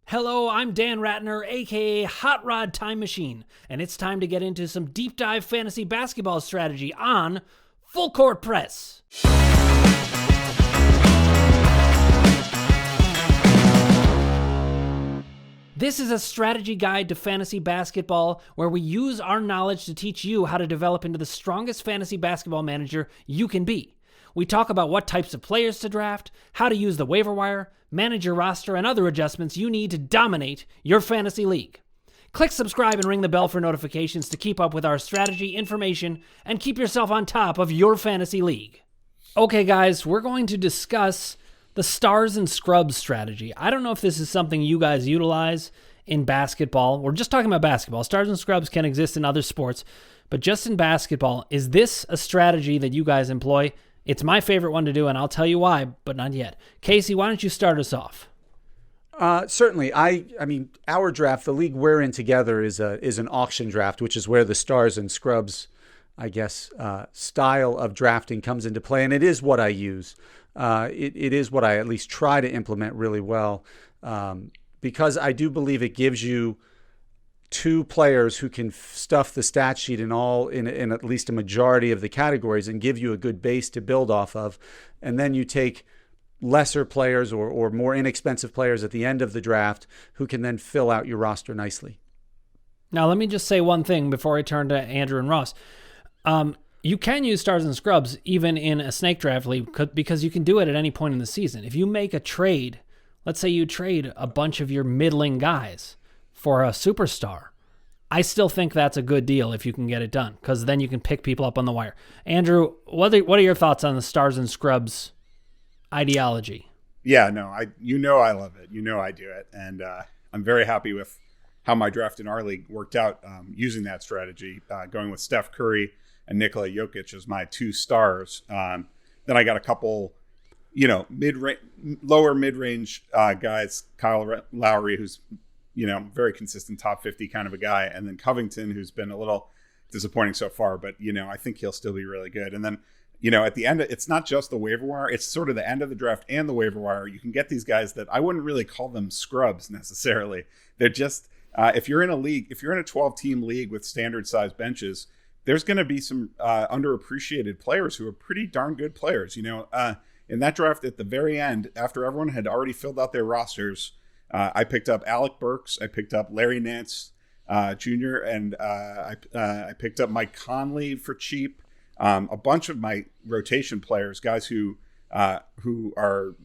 Hello, I'm Dan Ratner, aka Hot Rod Time Machine, and it's time to get into some deep dive fantasy basketball strategy on Full Court Press. This is a strategy guide to fantasy basketball where we use our knowledge to teach you how to develop into the strongest fantasy basketball manager you can be. We talk about what types of players to draft, how to use the waiver wire, manage your roster, and other adjustments you need to dominate your fantasy league. Click subscribe and ring the bell for notifications to keep up with our strategy, information, and keep yourself on top of your fantasy league. Okay, guys, we're going to discuss the stars and scrubs strategy. I don't know if this is something you guys utilize in basketball. We're just talking about basketball. Stars and scrubs can exist in other sports, but just in basketball, is this a strategy that you guys employ? It's my favorite one to do, and I'll tell you why, but not yet. Casey, why don't you start us off? Certainly. I mean, our draft, the league we're in together is an auction draft, which is where the stars and scrubs, I guess, style of drafting comes into play. And it is what I use. It is what I at least try to implement really well, because I do believe it gives you two players who can stuff the stat sheet in at least a majority of the categories and give you a good base to build off of. And then you take lesser players or more inexpensive players at the end of the draft who can then fill out your roster nicely. Now, let me just say one thing before I turn to Andrew and Ross. You can use stars and scrubs even in a snake draft league because you can do it at any point in the season. If you make a trade, let's say you trade a bunch of your middling guys for a superstar, I still think that's a good deal if you can get it done, because then you can pick people up on the wire. Andrew, what are your thoughts on the stars and scrubs ideology? Yeah, no, I love it. I do it. And I'm very happy with how my draft in our league worked out using that strategy, going with Steph Curry and Nikola Jokic as my two stars. Then I got a couple, lower mid-range guys, Kyle Lowry, who's, very consistent top 50 kind of a guy. And then Covington, who's been a little disappointing so far, but, I think he'll still be really good. And then, at the end, it's not just the waiver wire. It's sort of the end of the draft and the waiver wire. You can get these guys that I wouldn't really call them scrubs necessarily. They're just, if you're in a 12-team league with standard size benches, there's going to be some underappreciated players who are pretty darn good players. In that draft at the very end, after everyone had already filled out their rosters, I picked up Alec Burks. I picked up Larry Nance Jr. And I picked up Mike Conley for cheap. A bunch of my rotation players, guys who are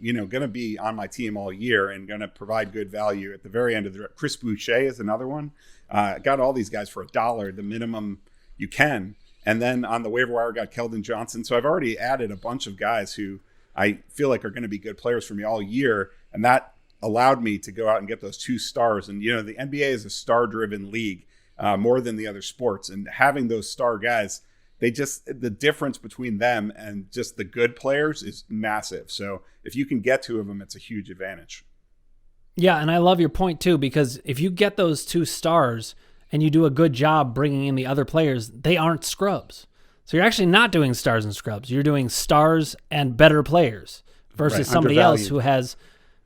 going to be on my team all year and going to provide good value at the very end of the draft. Chris Boucher is another one. Got all these guys for $1, the minimum you can. And then on the waiver wire, got Keldon Johnson. So I've already added a bunch of guys who I feel like are going to be good players for me all year. And that allowed me to go out and get those two stars. And, the NBA is a star-driven league more than the other sports. And having those star guys, the difference between them and just the good players is massive. So if you can get two of them, it's a huge advantage. Yeah, and I love your point too, because if you get those two stars and you do a good job bringing in the other players, they aren't scrubs. So you're actually not doing stars and scrubs. You're doing stars and better players versus somebody else who has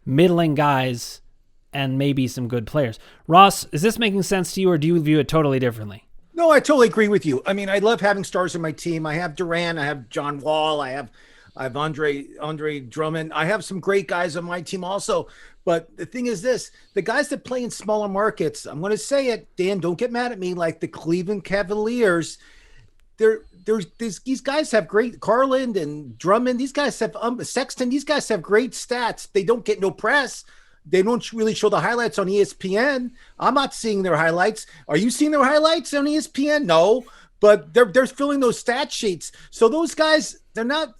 middling guys and maybe some good players. Ross, is this making sense to you, or do you view it totally differently? No, I totally agree with you. I mean, I love having stars in my team. I have Durant, I have John Wall, I have Andre Drummond. I have some great guys on my team also. But the thing is this, the guys that play in smaller markets, I'm going to say it, Dan, don't get mad at me, like the Cleveland Cavaliers, these guys have great, Garland and Drummond, these guys have Sexton, these guys have great stats. They don't get no press. They don't really show the highlights on ESPN. I'm not seeing their highlights. Are you seeing their highlights on ESPN? No, but they're filling those stat sheets. So those guys, they're not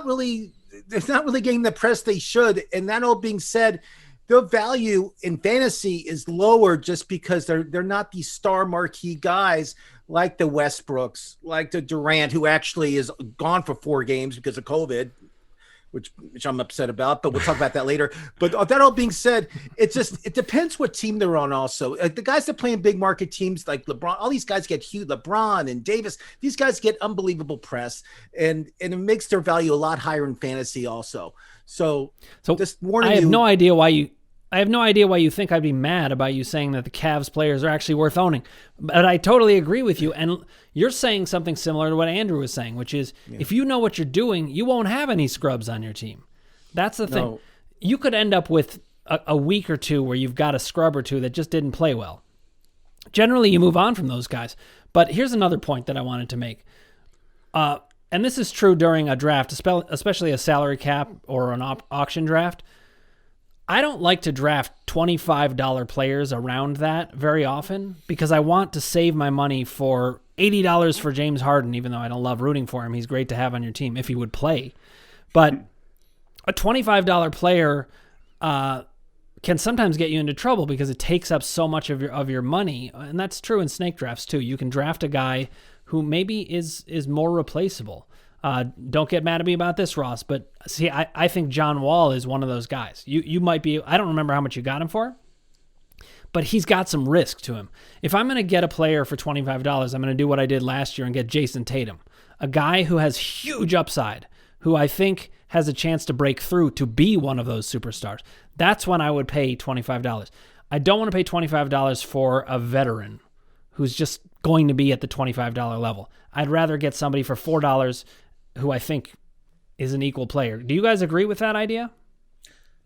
really getting the press they should. And that all being said, their value in fantasy is lower just because they're not these star marquee guys like the Westbrooks, like the Durant, who actually is gone for 4 games because of COVID, which I'm upset about, but we'll talk about that later. But that all being said, it depends what team they're on also. The guys that play in big market teams like LeBron, all these guys get huge, LeBron and Davis, these guys get unbelievable press, and it makes their value a lot higher in fantasy also. So just warning you. I have no idea why you I have no idea why you think I'd be mad about you saying that the Cavs players are actually worth owning. But I totally agree with you. And you're saying something similar to what Andrew was saying, which is if you know what you're doing, you won't have any scrubs on your team. That's the thing. You could end up with a week or two where you've got a scrub or two that just didn't play well. Generally, you move on from those guys. But here's another point that I wanted to make. And this is true during a draft, especially a salary cap or an auction draft. I don't like to draft $25 players around that very often because I want to save my money for $80 for James Harden, even though I don't love rooting for him. He's great to have on your team if he would play. But a $25 player can sometimes get you into trouble because it takes up so much of your money. And that's true in snake drafts too. You can draft a guy who maybe is more replaceable. Don't get mad at me about this, Ross, but see, I think John Wall is one of those guys. You might be, I don't remember how much you got him for, but he's got some risk to him. If I'm going to get a player for $25, I'm going to do what I did last year and get Jason Tatum, a guy who has huge upside, who I think has a chance to break through to be one of those superstars. That's when I would pay $25. I don't want to pay $25 for a veteran who's just going to be at the $25 level. I'd rather get somebody for $4 who I think is an equal player. Do you guys agree with that idea?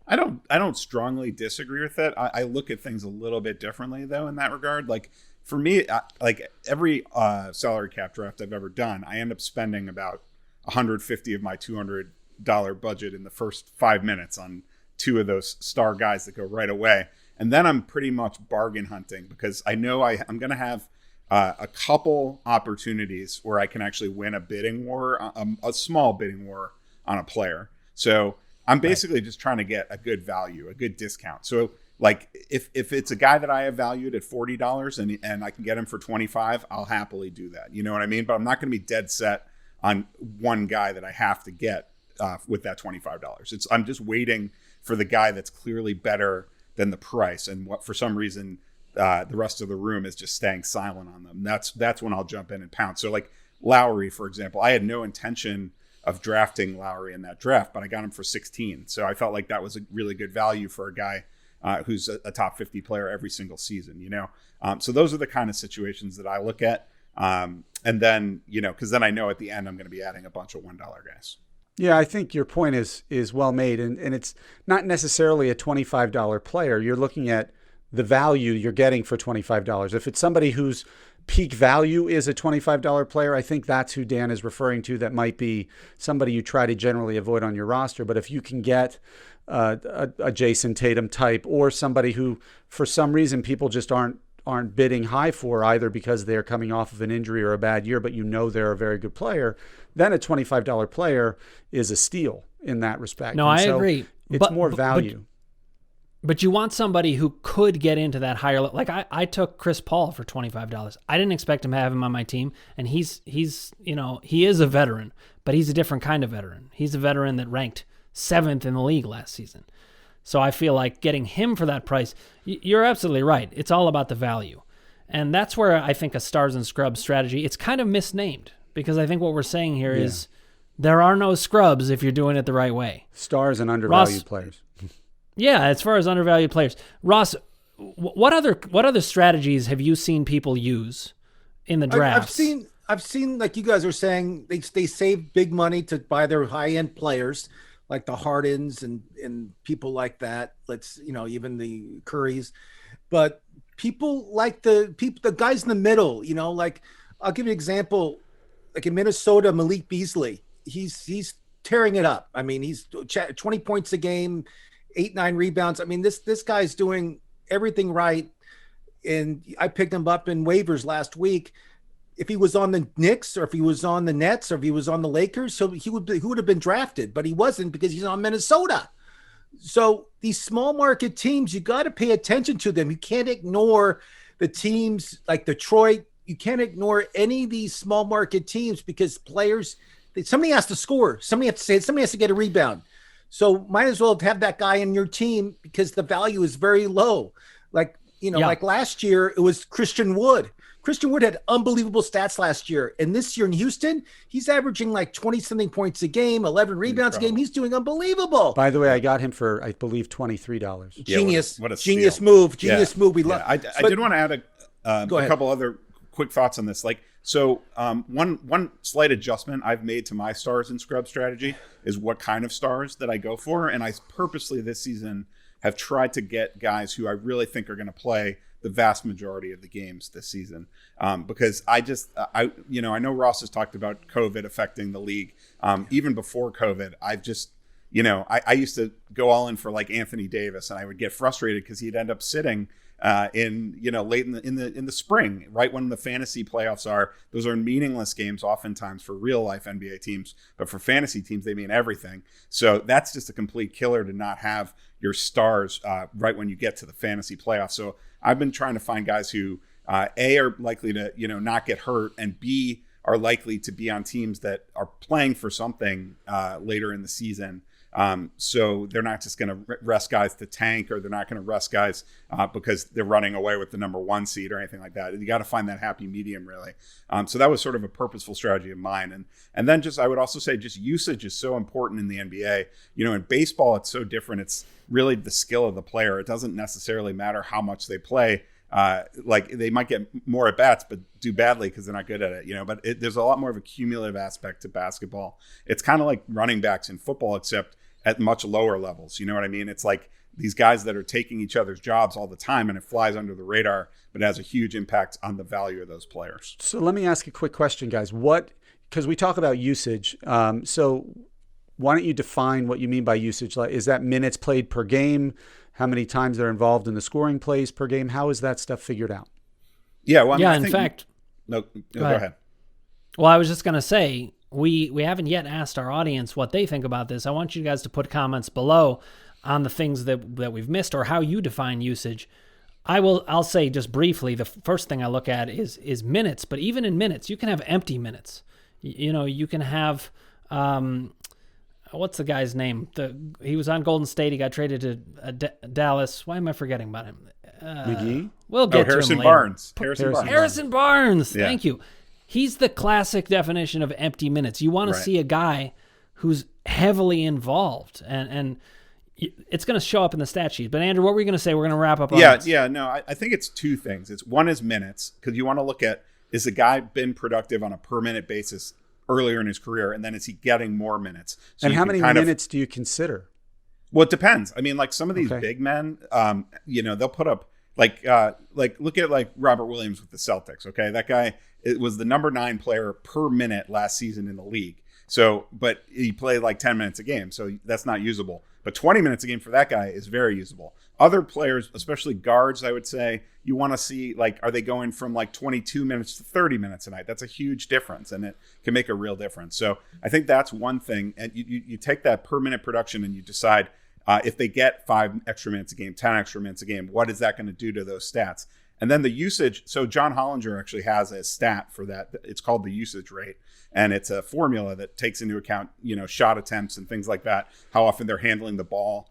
I don't strongly disagree with that. I look at things a little bit differently though in that regard. Like for me, like every salary cap draft I've ever done, I end up spending about $150 of my $200 budget in the first 5 minutes on two of those star guys that go right away. And then I'm pretty much bargain hunting because I know I'm going to have a couple opportunities where I can actually win a bidding war, a small bidding war on a player. So I'm basically just trying to get a good value, a good discount. So like if it's a guy that I have valued at $40 and I can get him for $25, I'll happily do that. You know what I mean? But I'm not going to be dead set on one guy that I have to get with that $25. I'm just waiting for the guy that's clearly better than the price, and what for some reason the rest of the room is just staying silent on them. That's when I'll jump in and pounce. So like Lowry, for example, I had no intention of drafting Lowry in that draft, but I got him for 16. So I felt like that was a really good value for a guy who's a top 50 player every single season, you know? So those are the kind of situations that I look at. And then, you know, because then I know at the end I'm going to be adding a bunch of $1 guys. Yeah, I think your point is well made. And it's not necessarily a $25 player. You're looking at the value you're getting for $25. If it's somebody whose peak value is a $25 player, I think that's who Dan is referring to. That might be somebody you try to generally avoid on your roster. But if you can get a Jason Tatum type, or somebody who for some reason people just aren't bidding high for, either because they're coming off of an injury or a bad year, but you know they're a very good player, then a $25 player is a steal in that respect. No, I agree. It's more value. But you want somebody who could get into that higher level. Like I took Chris Paul for $25. I didn't expect him to have him on my team, and he's you know, he is a veteran, but he's a different kind of veteran. He's a veteran that ranked 7th in the league last season. So I feel like getting him for that price, you're absolutely right. It's all about the value. And that's where I think a stars and scrubs strategy, it's kind of misnamed, because I think what we're saying here is there are no scrubs if you're doing it the right way. Stars and undervalued players. Yeah, as far as undervalued players. Ross, what other strategies have you seen people use in the drafts? I've seen like you guys are saying, they save big money to buy their high-end players, like the Hardens and people like that. Let's, you know, even the Currys. But people like the guys in the middle, you know, like I'll give you an example. Like in Minnesota, Malik Beasley, he's tearing it up. I mean, he's 20 points a game, 8-9 rebounds. I mean, this guy's doing everything right. And I picked him up in waivers last week. If he was on the Knicks, or if he was on the Nets, or if he was on the Lakers, he would have been drafted, but he wasn't because he's on Minnesota. So these small market teams, you got to pay attention to them. You can't ignore the teams like Detroit. You can't ignore any of these small market teams, because players, somebody has to score. Somebody has to get a rebound. So might as well have that guy in your team, because the value is very low. Like, you know, like last year, it was Christian Wood. Christian Wood had unbelievable stats last year. And this year in Houston, he's averaging like 20-something points a game, 11 rebounds a game. He's doing unbelievable. By the way, I got him for, I believe, $23. Genius. What a genius steal. move. Genius move. We love I did want to add a couple other quick thoughts on this. Like, so one slight adjustment I've made to my stars and scrub strategy is what kind of stars that I go for. And I purposely this season have tried to get guys who I really think are going to play the vast majority of the games this season, because I know Ross has talked about COVID affecting the league. Even before COVID, I've just, I used to go all in for like Anthony Davis, and I would get frustrated because he'd end up sitting late in the spring, right when the fantasy playoffs are. Those are meaningless games oftentimes for real life NBA teams, but for fantasy teams, they mean everything. So that's just a complete killer to not have your stars right when you get to the fantasy playoffs. So I've been trying to find guys who A, are likely to not get hurt, and B, are likely to be on teams that are playing for something later in the season. So they're not just going to rest guys to tank, or they're not going to rest guys because they're running away with the number 1 seed or anything like that. You got to find that happy medium, really. So that was sort of a purposeful strategy of mine. And then I would also say just usage is so important in the NBA. In baseball, it's so different. It's really the skill of the player. It doesn't necessarily matter how much they play. Like they might get more at bats, but do badly because they're not good at it, but there's a lot more of a cumulative aspect to basketball. It's kind of like running backs in football, except at much lower levels. You know what I mean? It's like these guys that are taking each other's jobs all the time, and it flies under the radar, but it has a huge impact on the value of those players. So let me ask a quick question, guys. Because we talk about usage. So why don't you define what you mean by usage? Like, is that minutes played per game? How many times they're involved in the scoring plays per game? How is that stuff figured out? Yeah. Well, go ahead. Well, I was just going to say, we haven't yet asked our audience what they think about this. I want you guys to put comments below on the things that we've missed or how you define usage. I'll say just briefly, the first thing I look at is minutes, but even in minutes, you can have empty minutes. You can have, what's the guy's name? He was on Golden State. He got traded to Dallas. Why am I forgetting about him? McGee? We'll get to him later. Harrison Barnes. Yeah. Thank you. He's the classic definition of empty minutes. You want to see a guy who's heavily involved, and it's going to show up in the stat sheet. But Andrew, what were you going to say? We're going to wrap up on this. No, I think it's two things. One is minutes, because you want to look at, is the guy been productive on a per minute basis earlier in his career, and then is he getting more minutes? So and how many minutes do you consider? Well, it depends. I mean, like some of these big men, they'll put up like look at like Robert Williams with the Celtics. Okay, that guy, it was the number 9 player per minute last season in the league. So, but he played like 10 minutes a game, so that's not usable. But 20 minutes a game for that guy is very usable. Other players, especially guards, I would say, you want to see, like, are they going from like 22 minutes to 30 minutes a night? That's a huge difference, and it can make a real difference. So I think that's one thing. And you take that per minute production and you decide if they get 5 extra minutes a game, 10 extra minutes a game, what is that going to do to those stats? And then the usage. So John Hollinger actually has a stat for that. It's called the usage rate. And it's a formula that takes into account, shot attempts and things like that, how often they're handling the ball.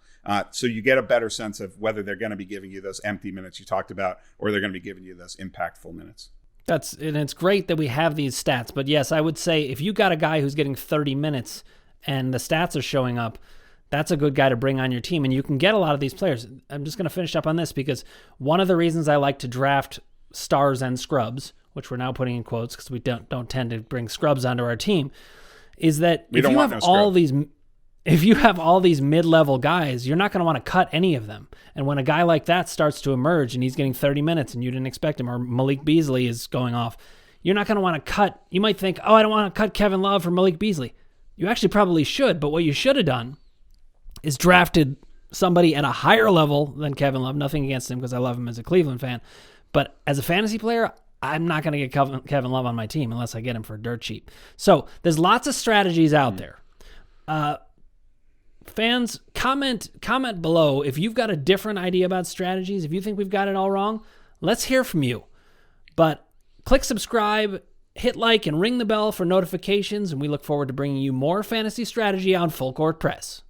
So you get a better sense of whether they're going to be giving you those empty minutes you talked about, or they're going to be giving you those impactful minutes. And it's great that we have these stats. But yes, I would say if you got a guy who's getting 30 minutes and the stats are showing up, that's a good guy to bring on your team. And you can get a lot of these players. I'm just going to finish up on this because one of the reasons I like to draft stars and scrubs, which we're now putting in quotes because we don't tend to bring scrubs onto our team, is that if you have all these mid-level guys, you're not going to want to cut any of them. And when a guy like that starts to emerge and he's getting 30 minutes and you didn't expect him, or Malik Beasley is going off, you're not going to want to cut. You might think, I don't want to cut Kevin Love for Malik Beasley. You actually probably should, but what you should have done is drafted somebody at a higher level than Kevin Love. Nothing against him because I love him as a Cleveland fan. But as a fantasy player, I'm not going to get Kevin Love on my team unless I get him for dirt cheap. So there's lots of strategies out there. Fans, comment below if you've got a different idea about strategies. If you think we've got it all wrong, let's hear from you. But click subscribe, hit like, and ring the bell for notifications, and we look forward to bringing you more fantasy strategy on Full Court Press.